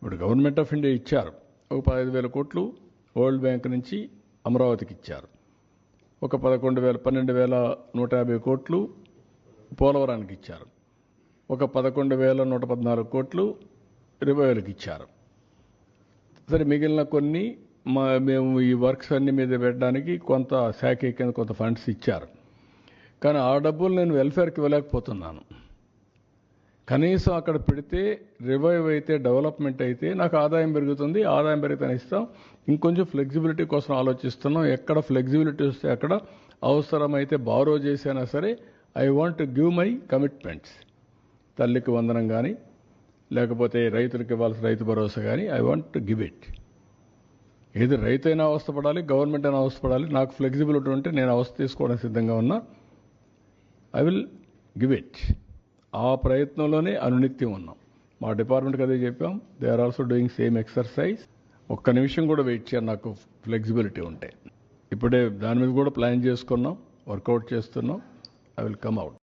ఇప్పుడు government of India ఇచ్చారు ఒక 15,000 కోట్లు వరల్డ్ బ్యాంక్ నుంచి అమరావతికి ఇచ్చారు. ఒక 12,150 కోట్లు పోలవరానికి ఇచ్చారు. ఒక 11,114 కోట్లు రివైవల్కి ఇచ్చారు. సరే, మిగిలిన కొన్ని మేము ఈ వర్క్స్ అన్ని మీద పెట్టడానికి కొంత శాఖ కింద కొంత ఫండ్స్ ఇచ్చారు. కానీ ఆ డబ్బులు నేను వెల్ఫేర్కి ఇవ్వలేకపోతున్నాను. కనీసం అక్కడ పెడితే రివైవ్ అయితే, డెవలప్మెంట్ అయితే నాకు ఆదాయం పెరుగుతుంది. ఆదాయం పెరిగితే ఇస్తాం. ఇంకొంచెం ఫ్లెక్సిబిలిటీ కోసం ఆలోచిస్తున్నాం. ఎక్కడ ఫ్లెక్సిబిలిటీ వస్తే అక్కడ అవసరమైతే బారో చేసైనా సరే I want to give my commitments. తల్లికి వందనం కానీ, లేకపోతే రైతులకు ఇవ్వాల్సిన రైతు భరోసా కానీ I want to give it. ఏది రైతు అయినా అవస్థపడాలి, గవర్నమెంట్ అయినా అవస్థపడాలి. నాకు ఫ్లెక్సిబిలిటీ ఉంటే నేను అవస్థ తీసుకోవడానికి సిద్ధంగా ఉన్నా. I will give it. ఆ ప్రయత్నంలోనే అనునిత్యం ఉన్నాం. మా డిపార్ట్మెంట్కి అదే చెప్పాం. They are also doing same exercise. ఒక్క నిమిషం కూడా వెయిట్ చేయాలి నాకు ఫ్లెక్సిబిలిటీ ఉంటే. ఇప్పుడే దాని మీద కూడా ప్లాన్ చేసుకున్నాం, వర్కౌట్ చేస్తున్నాం. I will come out.